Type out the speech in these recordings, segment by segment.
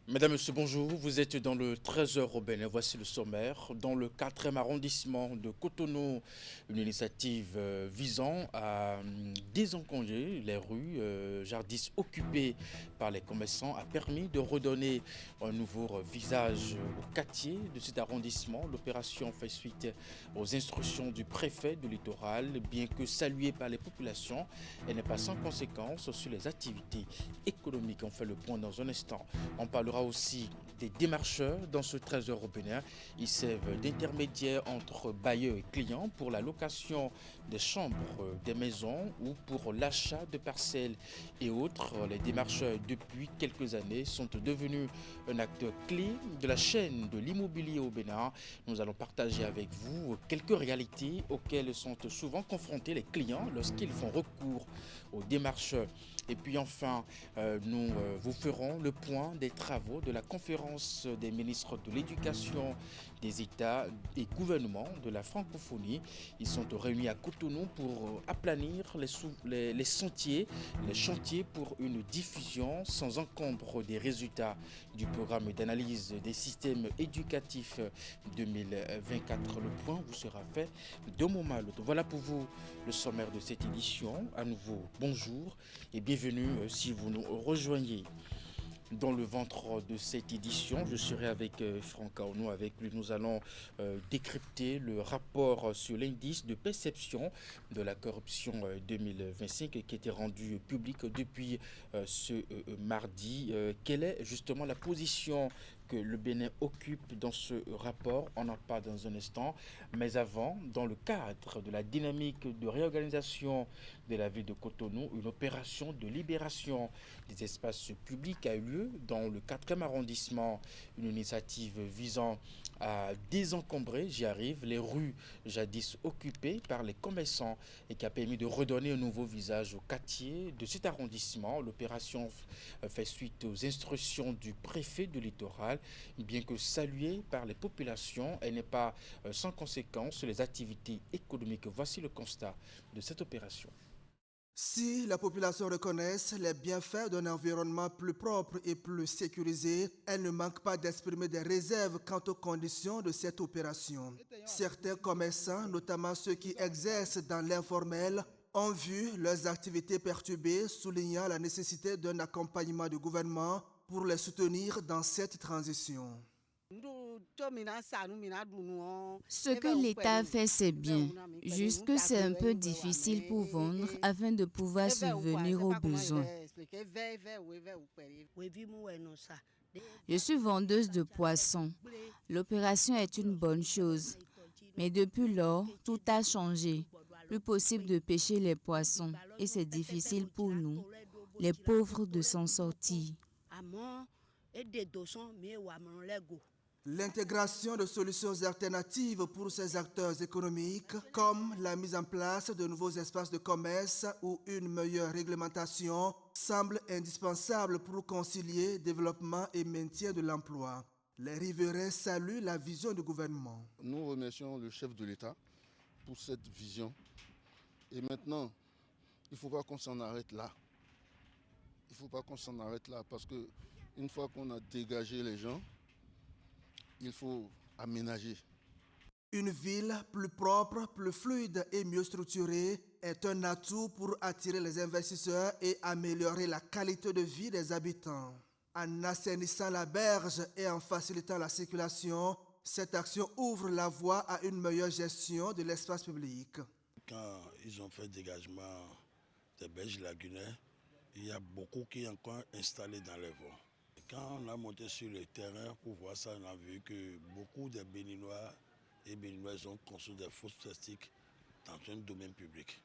Mesdames, Messieurs, bonjour. Vous êtes dans le 13h au Bénin. Voici le sommaire. Dans le 4e arrondissement de Cotonou, une initiative visant à désenconger les rues jadis occupées par les commerçants a permis de redonner un nouveau visage au quartier de cet arrondissement. L'opération fait suite aux instructions du préfet du littoral. Bien que saluée par les populations, elle n'est pas sans conséquences sur les activités économiques. On fait le point dans un instant. On parlera aussi des démarcheurs dans ce trésor au Bénin. Ils servent d'intermédiaires entre bailleurs et clients pour la location des chambres, des maisons ou pour l'achat de parcelles et autres. Les démarcheurs, depuis quelques années, sont devenus un acteur clé de la chaîne de l'immobilier au Bénin. Nous allons partager avec vous quelques réalités auxquelles sont souvent confrontés les clients lorsqu'ils font recours aux démarcheurs. Et puis enfin, nous vous ferons le point des travaux de la conférence des ministres de l'Éducation des États et gouvernements de la francophonie. Ils sont réunis à Cotonou pour aplanir les sentiers, les chantiers pour une diffusion sans encombre des résultats du programme d'analyse des systèmes éducatifs 2024. Le point vous sera fait d'un moment à l'autre. Voilà pour vous le sommaire de cette édition. À nouveau, bonjour et bienvenue si vous nous rejoignez. Dans le ventre de cette édition, je serai avec Franck Aono. Avec lui, nous allons décrypter le rapport sur l'indice de perception de la corruption 2025 qui était rendu public depuis ce mardi. Quelle est justement la position que le Bénin occupe dans ce rapport? On en parle dans un instant. Mais avant, dans le cadre de la dynamique de réorganisation de la ville de Cotonou, une opération de libération des espaces publics a eu lieu dans le 4e arrondissement, une initiative visant à désencombrer, j'y arrive, les rues jadis occupées par les commerçants et qui a permis de redonner un nouveau visage au quartier de cet arrondissement. L'opération fait suite aux instructions du préfet du littoral. Bien que saluée par les populations, elle n'est pas sans conséquence sur les activités économiques. Voici le constat de cette opération. Si la population reconnaît les bienfaits d'un environnement plus propre et plus sécurisé, elle ne manque pas d'exprimer des réserves quant aux conditions de cette opération. Certains commerçants, notamment ceux qui exercent dans l'informel, ont vu leurs activités perturbées, soulignant la nécessité d'un accompagnement du gouvernement pour les soutenir dans cette transition. Ce que l'État fait, c'est bien. Juste que c'est un peu difficile pour vendre afin de pouvoir subvenir aux besoins. Je suis vendeuse de poissons. L'opération est une bonne chose. Mais depuis lors, tout a changé. Plus possible de pêcher les poissons et c'est difficile pour nous, les pauvres, de s'en sortir. L'intégration de solutions alternatives pour ces acteurs économiques, comme la mise en place de nouveaux espaces de commerce ou une meilleure réglementation, semble indispensable pour concilier développement et maintien de l'emploi. Les riverains saluent la vision du gouvernement. Nous remercions le chef de l'État pour cette vision. Et maintenant, il ne faut pas qu'on s'en arrête là. Il ne faut pas qu'on s'en arrête là parce qu'une fois qu'on a dégagé les gens, il faut aménager. Une ville plus propre, plus fluide et mieux structurée est un atout pour attirer les investisseurs et améliorer la qualité de vie des habitants. En assainissant la berge et en facilitant la circulation, cette action ouvre la voie à une meilleure gestion de l'espace public. Quand ils ont fait le dégagement des berges lagunaires, il y a beaucoup qui sont encore installés dans les voies. Quand on a monté sur le terrain pour voir ça, on a vu que beaucoup de Béninois et Béninoises ont construit des fosses plastiques dans un domaine public.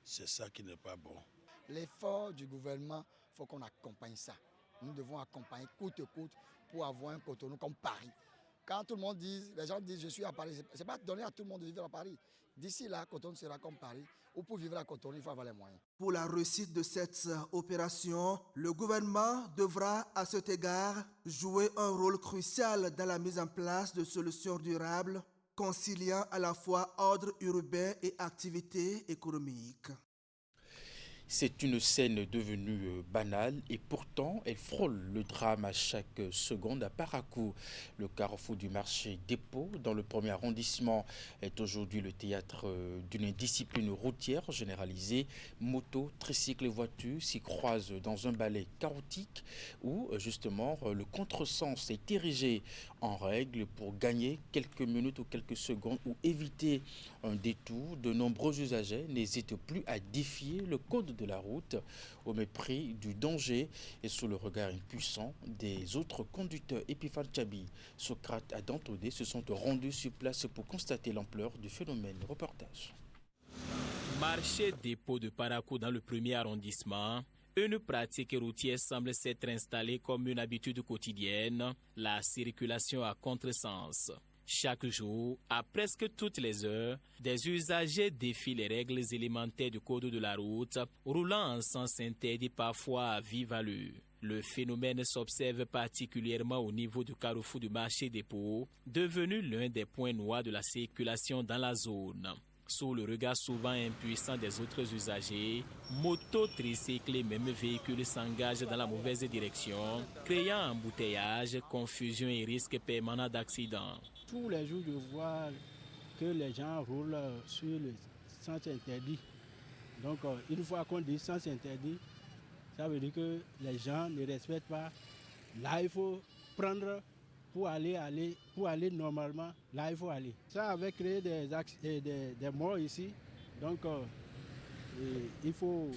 C'est ça qui n'est pas bon. L'effort du gouvernement, il faut qu'on accompagne ça. Nous devons accompagner coûte que coûte pour avoir un Cotonou comme Paris. Quand tout le monde dit, les gens disent je suis à Paris, ce n'est pas donné à tout le monde de vivre à Paris. D'ici là, Cotonou sera comme Paris. Ou pour vivre à Cotonou, il faut avoir les moyens. Pour la réussite de cette opération, le gouvernement devra à cet égard jouer un rôle crucial dans la mise en place de solutions durables, conciliant à la fois ordre urbain et activité économique. C'est une scène devenue banale et pourtant elle frôle le drame à chaque seconde. À Parakou, le carrefour du marché dépôt dans le premier arrondissement est aujourd'hui le théâtre d'une indiscipline routière généralisée. Motos, tricycles et voitures s'y croisent dans un balai chaotique où justement le contresens est érigé en règle pour gagner quelques minutes ou quelques secondes ou éviter un détour. De nombreux usagers n'hésitent plus à défier le code de la route au mépris du danger et sous le regard impuissant des autres conducteurs. Epifan Chabi, Socrate à Dantodé se sont rendus sur place pour constater l'ampleur du phénomène. Reportage. Marché dépôt de Parakou dans le premier arrondissement. Une pratique routière semble s'être installée comme une habitude quotidienne, la circulation à contresens. Chaque jour, à presque toutes les heures, des usagers défient les règles élémentaires du code de la route, roulant en sens interdit parfois à vive allure. Le phénomène s'observe particulièrement au niveau du carrefour du marché dépôt, devenu l'un des points noirs de la circulation dans la zone. Sous le regard souvent impuissant des autres usagers, motos, tricycles et même véhicules s'engagent dans la mauvaise direction, créant embouteillage, confusion et risque permanent d'accident. Tous les jours, je vois que les gens roulent sur le sens interdit. Donc, une fois qu'on dit sens interdit, ça veut dire que les gens ne respectent pas. Là, il faut prendre pour aller normalement. Là, il faut aller. Ça avait créé des morts ici. Donc, il faut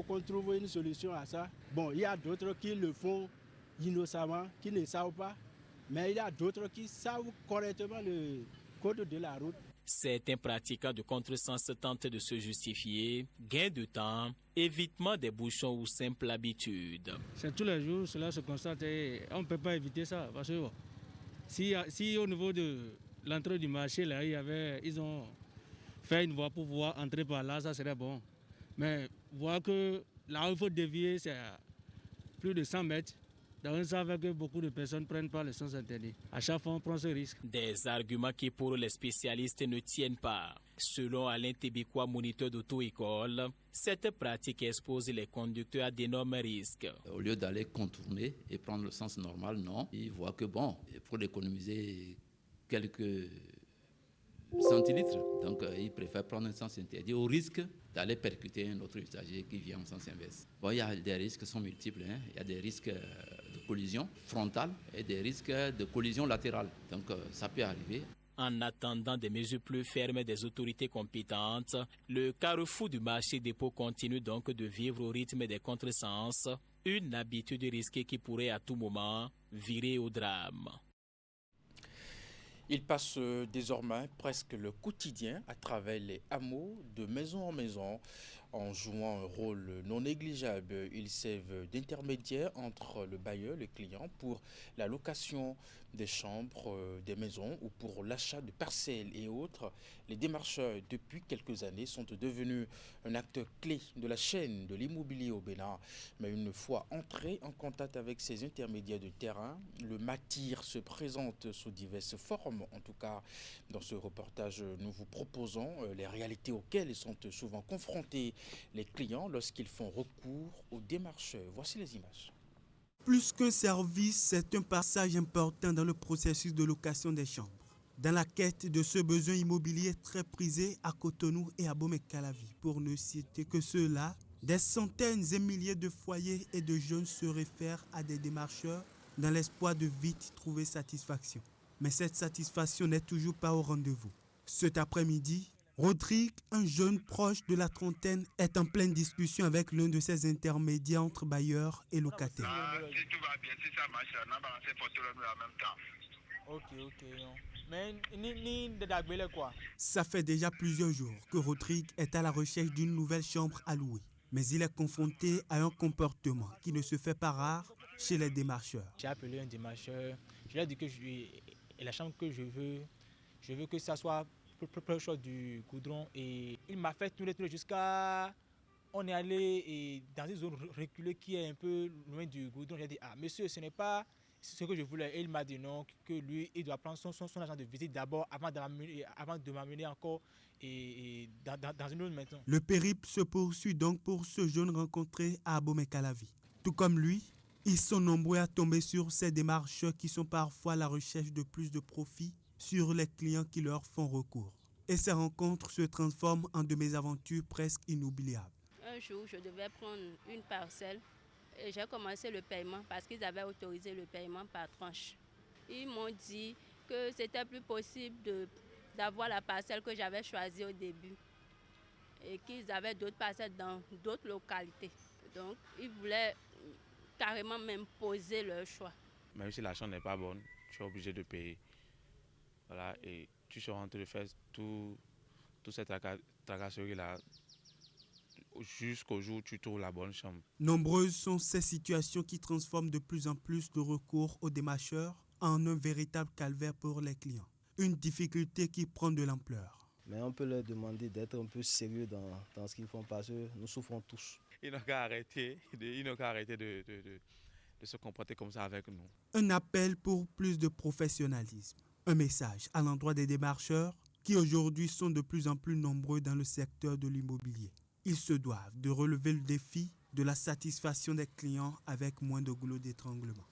qu'on trouve une solution à ça. Bon, il y a d'autres qui le font innocemment, qui ne savent pas. Mais il y a d'autres qui savent correctement le code de la route. Certains pratiquants de contresens tentent de se justifier, gain de temps, évitement des bouchons ou simple habitude. C'est tous les jours, cela se constate et on ne peut pas éviter ça. Parce que si au niveau de l'entrée du marché, là, ils ont fait une voie pour pouvoir entrer par là, ça serait bon. Mais voir que là où il faut dévier, c'est à plus de 100 mètres. Donc, on savait que beaucoup de personnes prennent pas le sens interdit. À chaque fois, on prend ce risque. Des arguments qui, pour les spécialistes, ne tiennent pas. Selon Alain Tébécois, moniteur d'auto-école, cette pratique expose les conducteurs à d'énormes risques. Au lieu d'aller contourner et prendre le sens normal, non. Ils voient que, bon, pour économiser quelques centilitres, donc ils préfèrent prendre un sens interdit au risque d'aller percuter un autre usager qui vient en sens inverse. Bon, il y a des risques qui sont multiples. Il y a des risques de collision frontale et des risques de collision latérale. Donc ça peut arriver. En attendant des mesures plus fermes des autorités compétentes, le carrefour du marché dépôt continue donc de vivre au rythme des contresens, une habitude risquée qui pourrait à tout moment virer au drame. Il passe désormais presque le quotidien à travers les hameaux de maison en maison en jouant un rôle non négligeable. Ils servent d'intermédiaire entre le bailleur et le client pour la location des chambres, des maisons ou pour l'achat de parcelles et autres. Les démarcheurs, depuis quelques années, sont devenus un acteur clé de la chaîne de l'immobilier au Bénin. Mais une fois entrés en contact avec ces intermédiaires de terrain, le matir se présente sous diverses formes. En tout cas, dans ce reportage, nous vous proposons les réalités auxquelles sont souvent confrontés les clients lorsqu'ils font recours aux démarcheurs. Voici les images. Plus qu'un service, c'est un passage important dans le processus de location des chambres. Dans la quête de ce besoin immobilier très prisé à Cotonou et à Bomey-Calavi, pour ne citer que ceux-là, des centaines et milliers de foyers et de jeunes se réfèrent à des démarcheurs dans l'espoir de vite trouver satisfaction. Mais cette satisfaction n'est toujours pas au rendez-vous. Cet après-midi, Rodrigue, un jeune proche de la trentaine, est en pleine discussion avec l'un de ses intermédiaires entre bailleurs et locataires. Si tout va bien, si ça marche, on va lancer photos en même temps. Ok. Mais ni de quoi. Ça fait déjà plusieurs jours que Rodrigue est à la recherche d'une nouvelle chambre à louer. Mais il est confronté à un comportement qui ne se fait pas rare chez les démarcheurs. J'ai appelé un démarcheur, je lui ai dit que la chambre que je veux que ça soit proche du goudron et il m'a fait tourner jusqu'à... On est allé dans une zone reculée qui est un peu loin du goudron. J'ai dit, monsieur, ce n'est pas ce que je voulais. Et il m'a dit non, que lui, il doit prendre son agent de visite d'abord avant de m'amener encore dans une autre maison. Le périple se poursuit donc pour ce jeune rencontré à Abomey-Calavi. Tout comme lui, ils sont nombreux à tomber sur ces démarcheurs qui sont parfois à la recherche de plus de profit sur les clients qui leur font recours. Et ces rencontres se transforment en de mésaventures presque inoubliables. Un jour, je devais prendre une parcelle et j'ai commencé le paiement parce qu'ils avaient autorisé le paiement par tranche. Ils m'ont dit que c'était plus possible d'avoir la parcelle que j'avais choisie au début et qu'ils avaient d'autres parcelles dans d'autres localités. Donc, ils voulaient carrément m'imposer leur choix. Même si la chambre n'est pas bonne, tu es obligé de payer. Voilà, et tu seras en train de faire tout cette tracasserie-là jusqu'au jour où tu trouves la bonne chambre. Nombreuses sont ces situations qui transforment de plus en plus le recours aux démarcheurs en un véritable calvaire pour les clients. Une difficulté qui prend de l'ampleur. Mais on peut leur demander d'être un peu sérieux dans ce qu'ils font parce que nous souffrons tous. Ils n'ont qu'à arrêter de se comporter comme ça avec nous. Un appel pour plus de professionnalisme. Un message à l'endroit des démarcheurs qui aujourd'hui sont de plus en plus nombreux dans le secteur de l'immobilier. Ils se doivent de relever le défi de la satisfaction des clients avec moins de goulot d'étranglement.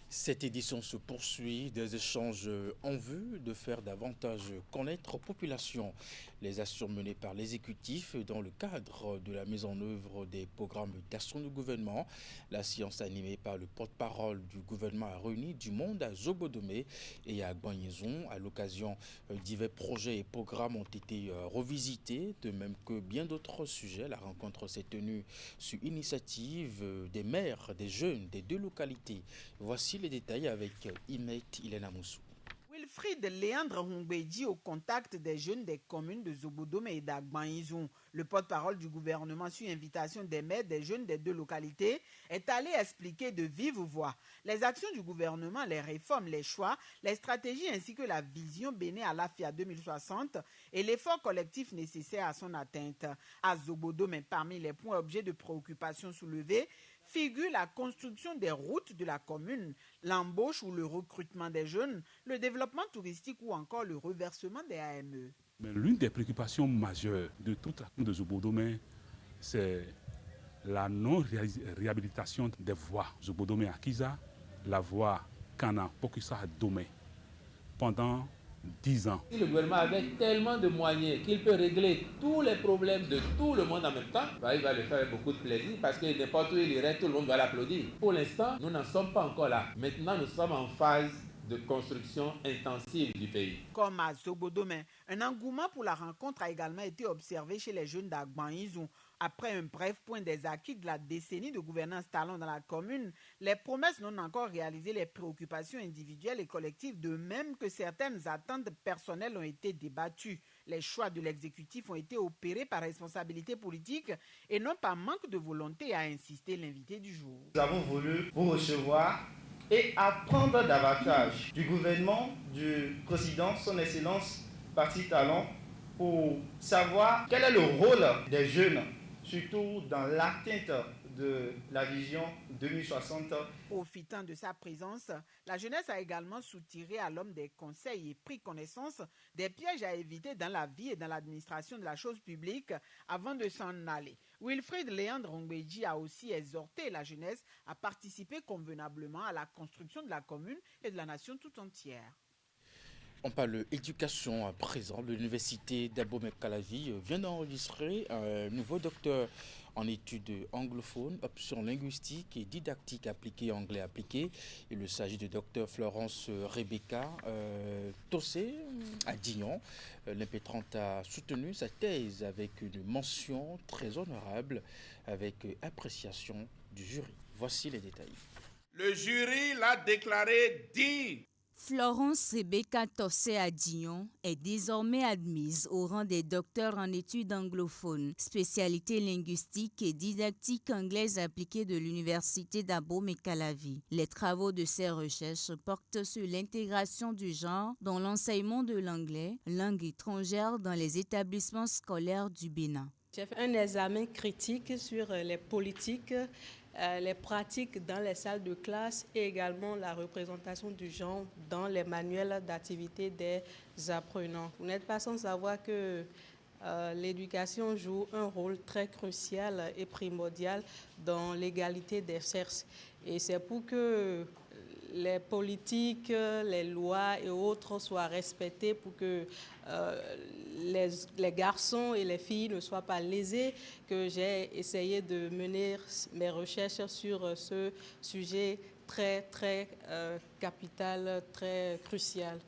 Cette édition se poursuit, des échanges en vue de faire davantage connaître aux populations les actions menées par l'exécutif dans le cadre de la mise en œuvre des programmes d'action du gouvernement. La séance animée par le porte-parole du gouvernement a réuni du monde à Zobodomé et à Gbanyezoun. À l'occasion, divers projets et programmes ont été revisités, de même que bien d'autres sujets. La rencontre s'est tenue sur initiative des maires, des jeunes des deux localités. Voici les détails avec Imet Ilena Moussou. Wilfried Léandre Hongbeji au contact des jeunes des communes de Zobodomé et d'Agbanyezoun. Le porte-parole du gouvernement sur invitation des maires des jeunes des deux localités est allé expliquer de vive voix les actions du gouvernement, les réformes, les choix, les stratégies ainsi que la vision Bénin à l'AFIA 2060 et l'effort collectif nécessaire à son atteinte. À Zobodomé, parmi les points objets de préoccupation soulevés, figure la construction des routes de la commune, l'embauche ou le recrutement des jeunes, le développement touristique ou encore le reversement des AME. L'une des préoccupations majeures de toute la commune de Zobodomé, c'est la non-réhabilitation des voies Zobodomé à Kiza, la voie Kana Pokisa Domé pendant 10 ans. Si le gouvernement avait tellement de moyens qu'il peut régler tous les problèmes de tout le monde en même temps, il va le faire avec beaucoup de plaisir parce que n'importe où il irait, tout le monde va l'applaudir. Pour l'instant, nous n'en sommes pas encore là. Maintenant, nous sommes en phase de construction intensive du pays. Comme à Zobodomé, un engouement pour la rencontre a également été observé chez les jeunes d'Agbanyezoun. Après un bref point des acquis de la décennie de gouvernance talent dans la commune, les promesses non encore réalisées, les préoccupations individuelles et collectives, de même que certaines attentes personnelles ont été débattues. Les choix de l'exécutif ont été opérés par responsabilité politique et non par manque de volonté, a insisté l'invité du jour. Nous avons voulu vous recevoir et apprendre davantage du gouvernement, du président, son excellence Parti Talent, pour savoir quel est le rôle des jeunes, surtout dans l'atteinte de la vision 2060. Profitant de sa présence, la jeunesse a également soutiré à l'homme des conseils et pris connaissance des pièges à éviter dans la vie et dans l'administration de la chose publique avant de s'en aller. Wilfried Léandre Hongbeji a aussi exhorté la jeunesse à participer convenablement à la construction de la commune et de la nation tout entière. On parle éducation à présent. L'université d'Abomey-Calavi vient d'enregistrer un nouveau docteur en études anglophones, options linguistiques et didactique appliquée, anglais appliqué. Il s'agit de Dr Florence Rebecca Tossé à Dijon. L'impétrante a soutenu sa thèse avec une mention très honorable avec appréciation du jury. Voici les détails. Le jury l'a déclaré digne. Florence Rebecca Tossé à Dijon est désormais admise au rang des docteurs en études anglophones, spécialité linguistique et didactique anglaise appliquée de l'université d'Abomey-Calavi. Les travaux de ses recherches portent sur l'intégration du genre dans l'enseignement de l'anglais, langue étrangère dans les établissements scolaires du Bénin. J'ai fait un examen critique sur les politiques les pratiques dans les salles de classe et également la représentation du genre dans les manuels d'activité des apprenants. Vous n'êtes pas sans savoir que l'éducation joue un rôle très crucial et primordial dans l'égalité des sexes. Et c'est pour que les politiques, les lois et autres soient respectées pour que les garçons et les filles ne soient pas lésés, que j'ai essayé de mener mes recherches sur ce sujet très capital, très crucial.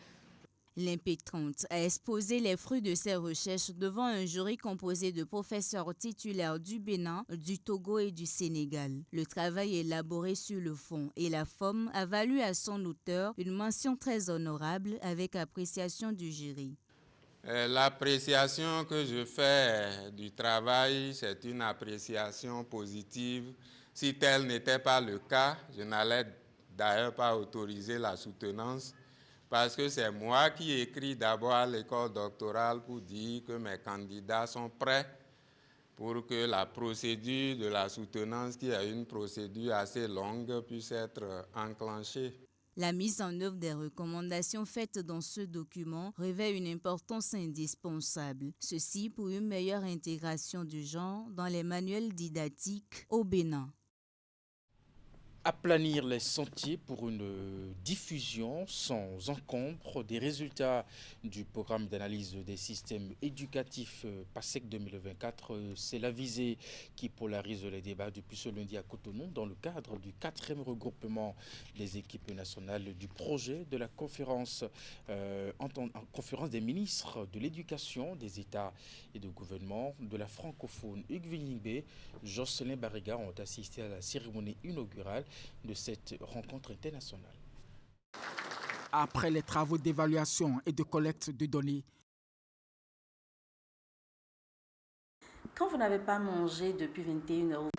L'impétrante a exposé les fruits de ses recherches devant un jury composé de professeurs titulaires du Bénin, du Togo et du Sénégal. Le travail élaboré sur le fond et la forme a valu à son auteur une mention très honorable avec appréciation du jury. L'appréciation que je fais du travail, c'est une appréciation positive. Si tel n'était pas le cas, je n'allais d'ailleurs pas autoriser la soutenance, parce que c'est moi qui écris d'abord à l'école doctorale pour dire que mes candidats sont prêts pour que la procédure de la soutenance, qui est une procédure assez longue, puisse être enclenchée. La mise en œuvre des recommandations faites dans ce document revêt une importance indispensable. Ceci pour une meilleure intégration du genre dans les manuels didactiques au Bénin. Aplanir les sentiers pour une diffusion sans encombre des résultats du programme d'analyse des systèmes éducatifs PASEC 2024. C'est la visée qui polarise les débats depuis ce lundi à Cotonou dans le cadre du 4e regroupement des équipes nationales du projet de la conférence, conférence des ministres de l'éducation, des États et de gouvernement de la francophone. Hugues Vigningbe, Jocelyn Barriga ont assisté à la cérémonie inaugurale de cette rencontre internationale. Après les travaux d'évaluation et de collecte de données, quand vous n'avez pas mangé depuis 21 heures.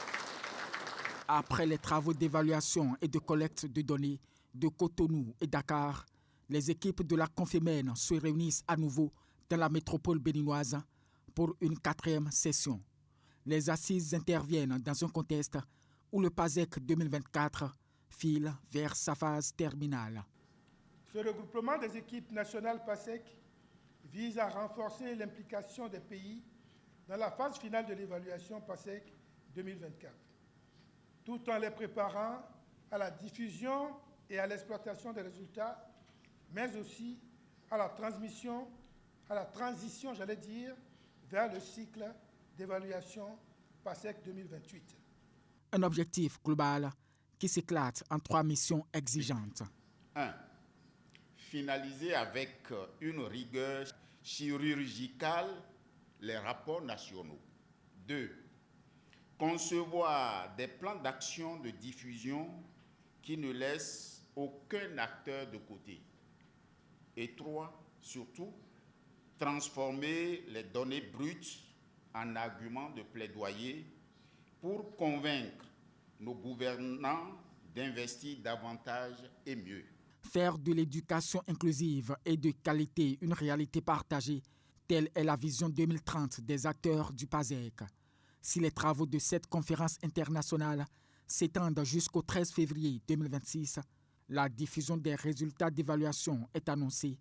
Après les travaux d'évaluation et de collecte de données de Cotonou et Dakar, les équipes de la Confémène se réunissent à nouveau dans la métropole béninoise pour une 4e session. Les assises interviennent dans un contexte où le PASEC 2024 file vers sa phase terminale. Ce regroupement des équipes nationales PASEC vise à renforcer l'implication des pays dans la phase finale de l'évaluation PASEC 2024, tout en les préparant à la diffusion et à l'exploitation des résultats, mais aussi à la transition, vers le cycle d'évaluation PASEC 2028. Un objectif global qui s'éclate en 3 missions exigeantes. 1. Finaliser avec une rigueur chirurgicale les rapports nationaux. 2. Concevoir des plans d'action de diffusion qui ne laissent aucun acteur de côté. Et 3. Surtout, transformer les données brutes en arguments de plaidoyer pour convaincre nos gouvernants d'investir davantage et mieux. Faire de l'éducation inclusive et de qualité une réalité partagée, telle est la vision 2030 des acteurs du PASEC. Si les travaux de cette conférence internationale s'étendent jusqu'au 13 février 2026, la diffusion des résultats d'évaluation est annoncée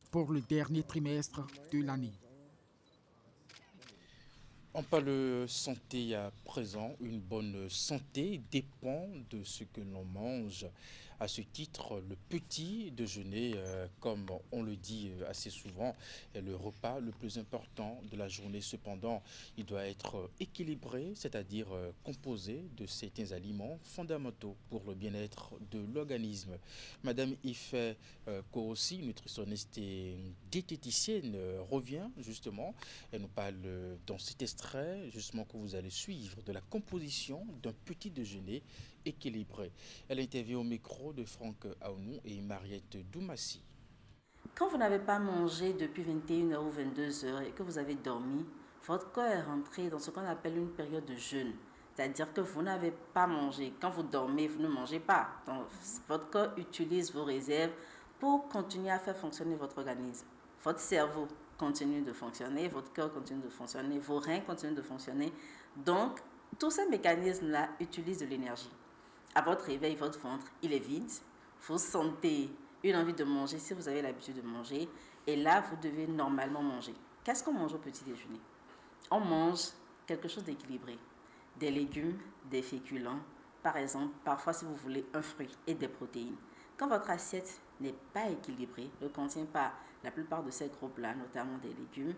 pour le dernier trimestre de l'année. On parle santé à présent. Une bonne santé dépend de ce que l'on mange. À ce titre, le petit déjeuner, comme on le dit assez souvent, est le repas le plus important de la journée. Cependant, il doit être équilibré, c'est-à-dire composé de certains aliments fondamentaux pour le bien-être de l'organisme. Madame Ife Korossi, nutritionniste et diététicienne, revient justement. Elle nous parle dans cet extrait justement que vous allez suivre de la composition d'un petit déjeuner équilibré. Elle intervient au micro de Franck Aounou et Mariette Doumassi. Quand vous n'avez pas mangé depuis 21h ou 22h et que vous avez dormi, votre corps est rentré dans ce qu'on appelle une période de jeûne. C'est-à-dire que vous n'avez pas mangé. Quand vous dormez, vous ne mangez pas. Donc, votre corps utilise vos réserves pour continuer à faire fonctionner votre organisme. Votre cerveau continue de fonctionner, votre cœur continue de fonctionner, vos reins continuent de fonctionner. Donc, tous ces mécanismes-là utilisent de l'énergie. À votre réveil, votre ventre, il est vide. Vous sentez une envie de manger si vous avez l'habitude de manger. Et là, vous devez normalement manger. Qu'est-ce qu'on mange au petit déjeuner? On mange quelque chose d'équilibré. Des légumes, des féculents. Par exemple, parfois, si vous voulez, un fruit et des protéines. Quand votre assiette n'est pas équilibrée, ne contient pas la plupart de ces groupes-là, notamment des légumes,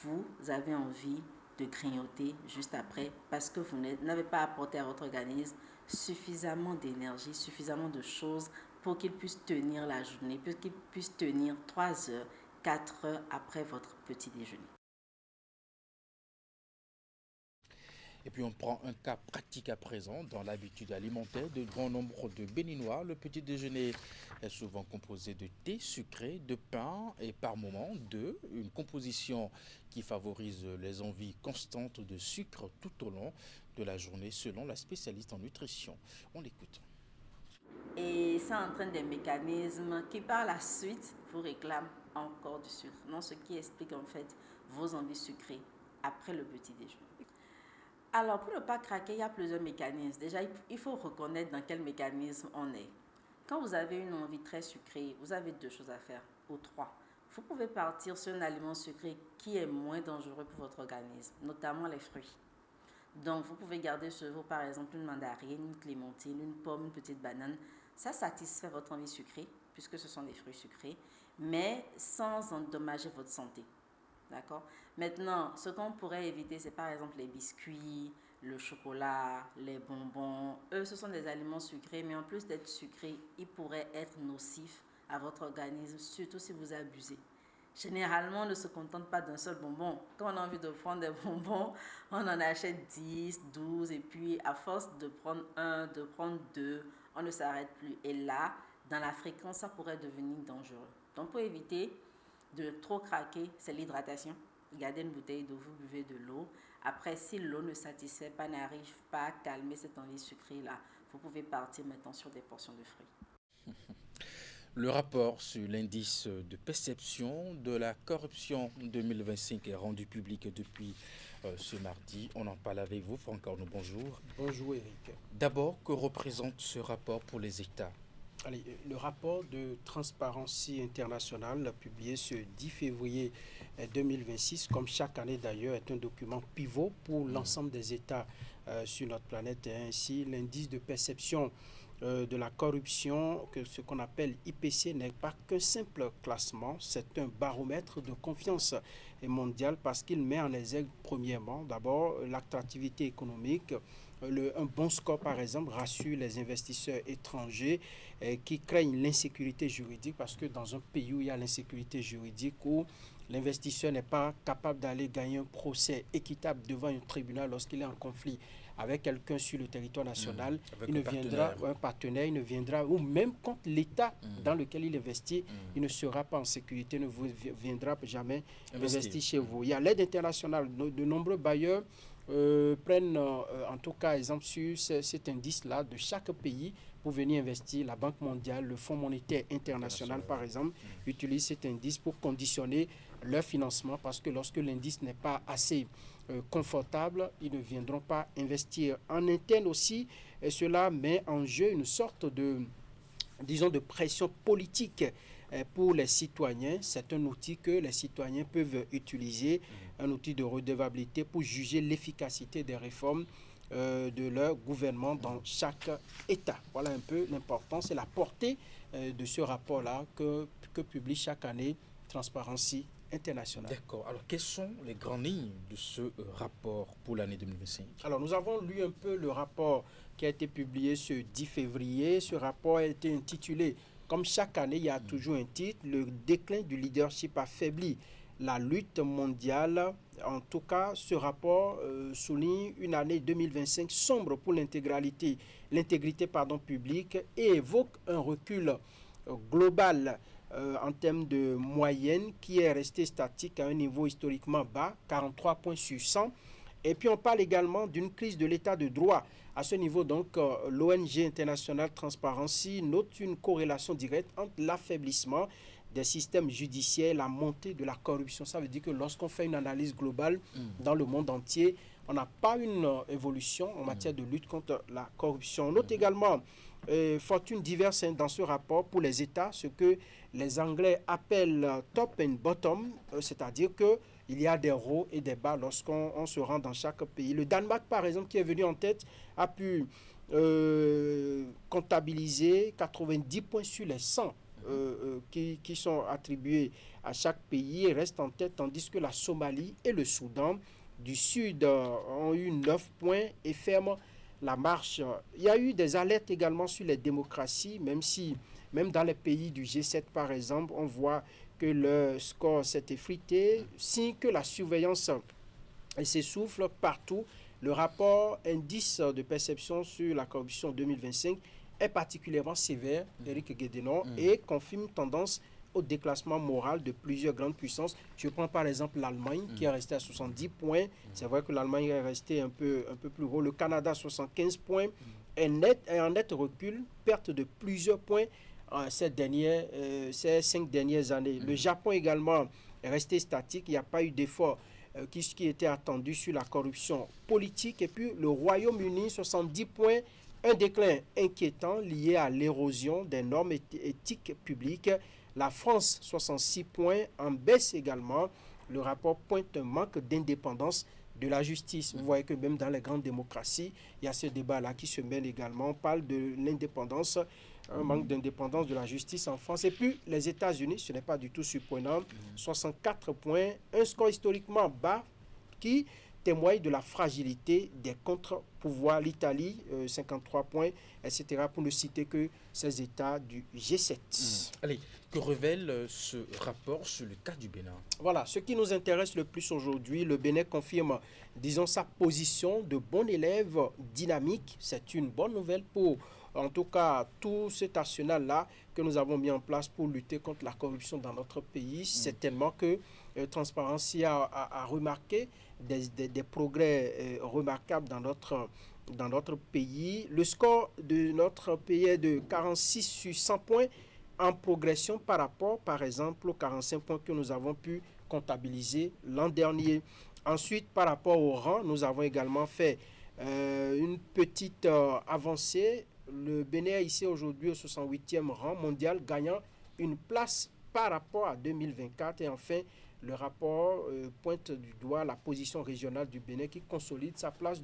vous avez envie de grignoter juste après parce que vous n'avez pas apporté à votre organisme suffisamment d'énergie, suffisamment de choses pour qu'il puisse tenir la journée, pour qu'il puisse tenir 3 heures, 4 heures après votre petit déjeuner. Et puis on prend un cas pratique à présent dans l'habitude alimentaire de grand nombre de Béninois. Le petit déjeuner est souvent composé de thé sucré, de pain et par moments d'œufs, une composition qui favorise les envies constantes de sucre tout au long de la journée selon la spécialiste en nutrition. On l'écoute. Et ça entraîne des mécanismes qui par la suite vous réclament encore du sucre. Non, ce qui explique en fait vos envies sucrées après le petit déjeuner. Alors, pour ne pas craquer, il y a plusieurs mécanismes. Déjà, il faut reconnaître dans quel mécanisme on est. Quand vous avez une envie très sucrée, vous avez 2 choses à faire, ou 3. Vous pouvez partir sur un aliment sucré qui est moins dangereux pour votre organisme, notamment les fruits. Donc, vous pouvez garder sur vous, par exemple, une mandarine, une clémentine, une pomme, une petite banane. Ça satisfait votre envie sucrée, puisque ce sont des fruits sucrés, mais sans endommager votre santé. D'accord? Maintenant, ce qu'on pourrait éviter, c'est par exemple les biscuits, le chocolat, les bonbons. Eux, ce sont des aliments sucrés, mais en plus d'être sucrés, ils pourraient être nocifs à votre organisme, surtout si vous abusez. Généralement, on ne se contente pas d'un seul bonbon. Quand on a envie de prendre des bonbons, on en achète 10, 12, et puis à force de prendre 1, de prendre 2, on ne s'arrête plus. Et là, dans la fréquence, ça pourrait devenir dangereux. Donc, pour éviter de trop craquer, c'est l'hydratation. Gardez une bouteille d'eau, vous buvez de l'eau. Après, si l'eau ne satisfait pas, n'arrive pas à calmer cette envie sucrée-là, vous pouvez partir maintenant sur des portions de fruits. Le rapport sur l'indice de perception de la corruption 2025 est rendu public depuis ce mardi. On en parle avec vous, Franck Arnaud, bonjour. Bonjour Eric. D'abord, que représente ce rapport pour les États? Allez, le rapport de Transparency International publié ce 10 février 2026, comme chaque année d'ailleurs, est un document pivot pour l'ensemble des États sur notre planète. Et ainsi, l'indice de perception de la corruption, que ce qu'on appelle IPC, n'est pas qu'un simple classement, c'est un baromètre de confiance mondiale parce qu'il met en exergue premièrement d'abord l'attractivité économique. Un bon score, par exemple, rassure les investisseurs étrangers qui craignent l'insécurité juridique parce que dans un pays où il y a l'insécurité juridique, où l'investisseur n'est pas capable d'aller gagner un procès équitable devant un tribunal lorsqu'il est en conflit avec quelqu'un sur le territoire national, il ne viendra, un partenaire, il ne viendra, ou même contre l'État dans lequel il investit, il ne sera pas en sécurité, ne viendra jamais investir chez vous. Il y a l'aide internationale, de nombreux bailleurs prennent en tout cas exemple sur cet indice-là de chaque pays pour venir investir. La Banque mondiale, le Fonds monétaire international par exemple, utilisent cet indice pour conditionner leur financement parce que lorsque l'indice n'est pas assez confortable, ils ne viendront pas investir. En interne aussi, et cela met en jeu une sorte de, disons, de pression politique pour les citoyens. C'est un outil que les citoyens peuvent utiliser, un outil de redevabilité pour juger l'efficacité des réformes de leur gouvernement dans chaque État. Voilà un peu l'importance et la portée de ce rapport-là que publie chaque année Transparency International. D'accord. Alors, quelles sont les grandes lignes de ce rapport pour l'année 2025? Alors, nous avons lu un peu le rapport qui a été publié ce 10 février. Ce rapport a été intitulé, comme chaque année, il y a toujours un titre, « Le déclin du leadership affaiblit la lutte mondiale ». En tout cas, ce rapport souligne une année 2025 sombre pour l'intégrité publique et évoque un recul global en termes de moyenne qui est resté statique à un niveau historiquement bas, 43 points sur 100. Et puis on parle également d'une crise de l'état de droit. À ce niveau, donc, l'ONG International Transparency note une corrélation directe entre l'affaiblissement des systèmes judiciaires et la montée de la corruption. Ça veut dire que lorsqu'on fait une analyse globale dans le monde entier, on n'a pas une évolution en matière de lutte contre la corruption. On note également fortune diverse dans ce rapport pour les États, ce que les Anglais appellent top and bottom, c'est-à-dire qu'il y a des hauts et des bas lorsqu'on se rend dans chaque pays. Le Danemark, par exemple, qui est venu en tête, a pu comptabiliser 90 points sur les 100 qui sont attribués à chaque pays et reste en tête, tandis que la Somalie et le Soudan du Sud ont eu 9 points et ferment la marche. Il y a eu des alertes également sur les démocraties, même dans les pays du G7 par exemple, on voit que le score s'est effrité, signe que la surveillance s'essouffle partout. Le rapport indice de perception sur la corruption 2025 est particulièrement sévère, Éric Guédenon, et confirme tendance au déclassement moral de plusieurs grandes puissances. Je prends par exemple l'Allemagne qui est restée à 70 points. C'est vrai que l'Allemagne est restée un peu plus haut. Le Canada, 75 points, est en net recul, perte de plusieurs points ces 5 dernières années. Le Japon également est resté statique. Il n'y a pas eu d'effort qui était attendu sur la corruption politique. Et puis le Royaume-Uni, 70 points, un déclin inquiétant lié à l'érosion des normes éthiques publiques. La France, 66 points, en baisse également. Le rapport pointe un manque d'indépendance de la justice. Vous voyez que même dans les grandes démocraties, il y a ce débat-là qui se mène également. On parle de l'indépendance, un manque d'indépendance de la justice en France. Et puis, les États-Unis, ce n'est pas du tout surprenant, 64 points, un score historiquement bas qui témoigne de la fragilité des contre-pouvoirs. L'Italie, 53 points, etc., pour ne citer que ces États du G7. Allez, que révèle ce rapport sur le cas du Bénin? Voilà, ce qui nous intéresse le plus aujourd'hui, le Bénin confirme, disons, sa position de bon élève dynamique. C'est une bonne nouvelle pour, en tout cas, tout cet arsenal-là que nous avons mis en place pour lutter contre la corruption dans notre pays. C'est tellement que Transparency a remarqué des progrès remarquables dans notre pays. Le score de notre pays est de 46 sur 100 points en progression par rapport, par exemple, aux 45 points que nous avons pu comptabiliser l'an dernier. Ensuite, par rapport au rang, nous avons également fait une petite avancée. Le Bénin est ici aujourd'hui au 68e rang mondial, gagnant une place par rapport à 2024. Et enfin, le rapport pointe du doigt la position régionale du Bénin qui consolide sa place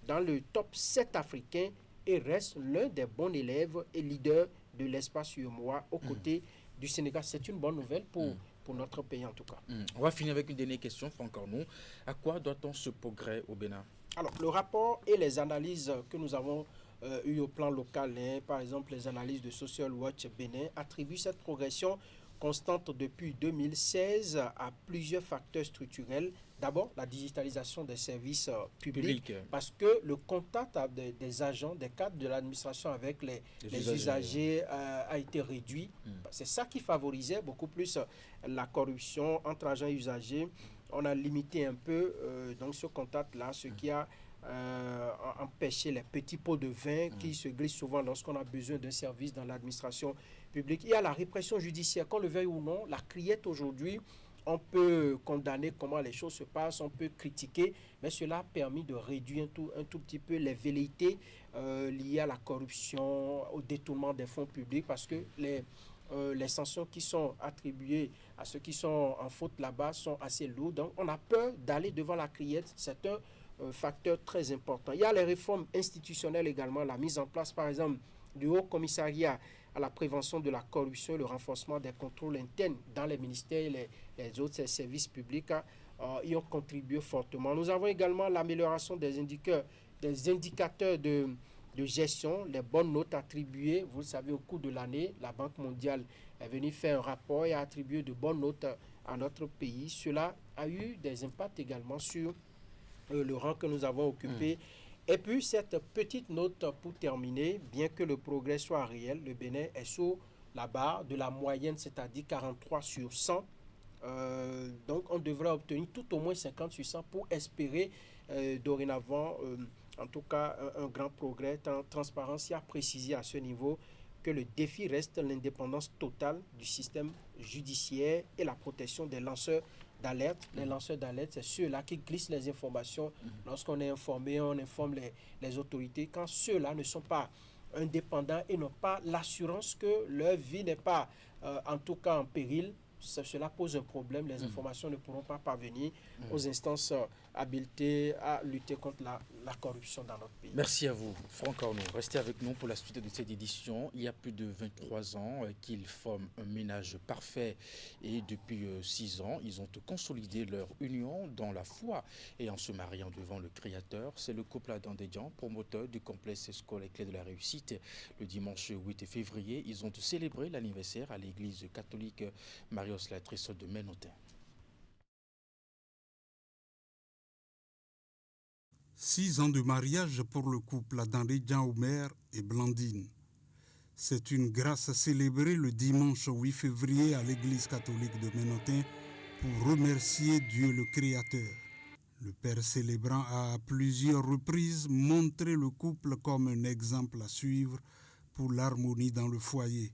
dans le top 7 africain et reste l'un des bons élèves et leaders de l'espace UEMOA aux côtés du Sénégal. C'est une bonne nouvelle pour notre pays en tout cas. On va finir avec une dernière question, Franck Arnaud. À quoi doit-on ce progrès au Bénin? Alors, le rapport et les analyses que nous avons eues au plan local, par exemple les analyses de Social Watch Bénin, attribuent cette progression constante depuis 2016 à plusieurs facteurs structurels. D'abord, la digitalisation des services publics, parce que le contact des agents, des cadres de l'administration avec les usagers a été réduit. C'est ça qui favorisait beaucoup plus la corruption entre agents et usagers. On a limité un peu donc ce contact-là, ce qui a empêché les petits pots de vin qui se glissent souvent lorsqu'on a besoin d'un service dans l'administration publique. Il y a la répression judiciaire, qu'on le veuille ou non. La criette aujourd'hui, on peut condamner comment les choses se passent, on peut critiquer, mais cela a permis de réduire un tout petit peu les velléités liées à la corruption, au détournement des fonds publics, parce que les sanctions qui sont attribuées à ceux qui sont en faute là-bas sont assez lourdes. Donc, on a peur d'aller devant la criette. C'est un facteur très important. Il y a les réformes institutionnelles également, la mise en place, par exemple, du Haut Commissariat à la prévention de la corruption et le renforcement des contrôles internes dans les ministères et les autres services publics y ont contribué fortement. Nous avons également l'amélioration des indicateurs de gestion, les bonnes notes attribuées. Vous le savez, au cours de l'année, la Banque mondiale est venue faire un rapport et a attribué de bonnes notes à notre pays. Cela a eu des impacts également sur le rang que nous avons occupé. Et puis, cette petite note pour terminer, bien que le progrès soit réel, le Bénin est sous la barre de la moyenne, c'est-à-dire 43 sur 100. Donc, on devrait obtenir tout au moins 50 sur 100 pour espérer dorénavant, en tout cas, un grand progrès. Transparency a précisé à ce niveau que le défi reste l'indépendance totale du système judiciaire et la protection des lanceurs d'alerte. Les lanceurs d'alerte, c'est ceux-là qui glissent les informations. Lorsqu'on est informé, on informe les autorités. Quand ceux-là ne sont pas indépendants et n'ont pas l'assurance que leur vie n'est pas, en tout cas, en péril, cela pose un problème. Les informations ne pourront pas parvenir aux instances habilitées à lutter contre la corruption dans notre pays. Merci à vous, Franck Arnaud. Restez avec nous pour la suite de cette édition. Il y a plus de 23 ans qu'ils forment un ménage parfait et depuis 6 ans, ils ont consolidé leur union dans la foi et en se mariant devant le Créateur. C'est le couple Adam Dedjan, promoteur du complexe scolaire Clé de la Réussite. Le dimanche 8 février, ils ont célébré l'anniversaire à l'église catholique Marie-Auxiliatrice de Menontin. 6 ans de mariage pour le couple Adam Dedjan Omer et Blandine. C'est une grâce célébrée le dimanche 8 février à l'église catholique de Menontin pour remercier Dieu le Créateur. Le père célébrant a à plusieurs reprises montré le couple comme un exemple à suivre pour l'harmonie dans le foyer.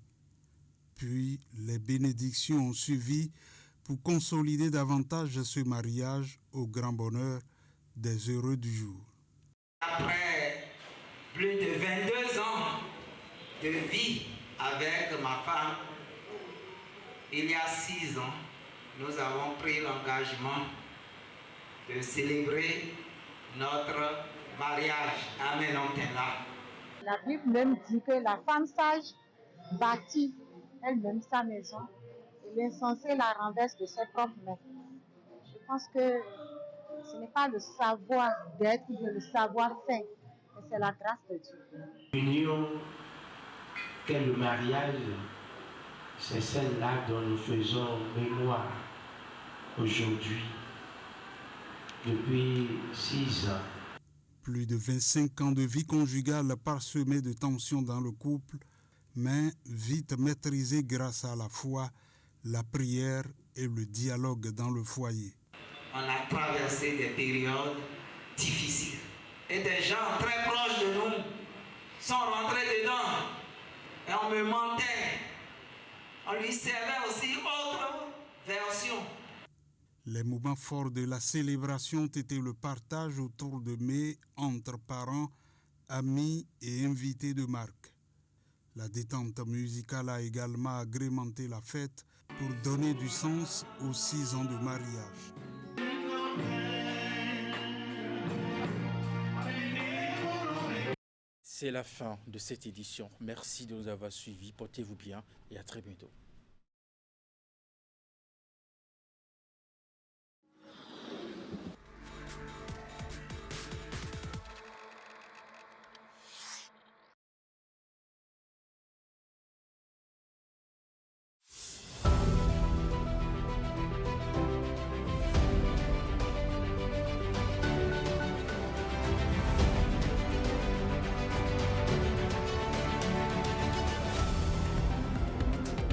Puis les bénédictions ont suivi pour consolider davantage ce mariage au grand bonheur des heureux du jour. Après plus de 22 ans de vie avec ma femme, il y a 6 ans, nous avons pris l'engagement de célébrer notre mariage à Menontin-là. La Bible même dit que la femme sage bâtit elle-même sa maison et l'insensé la renverse de ses propres mains. Je pense que ce n'est pas le savoir-d'être ou le savoir-faire, mais c'est la grâce de Dieu. L'union qu'est le mariage, c'est celle-là dont nous faisons mémoire aujourd'hui, depuis 6 ans. Plus de 25 ans de vie conjugale parsemée de tensions dans le couple, mais vite maîtrisée grâce à la foi, la prière et le dialogue dans le foyer. On a traversé des périodes difficiles. Et des gens très proches de nous sont rentrés dedans. Et on me mentait. On lui servait aussi autre version. Les moments forts de la célébration étaient le partage autour de mets entre parents, amis et invités de marque. La détente musicale a également agrémenté la fête pour donner du sens aux 6 ans de mariage. C'est la fin de cette édition. Merci de nous avoir suivis. Portez-vous bien et à très bientôt.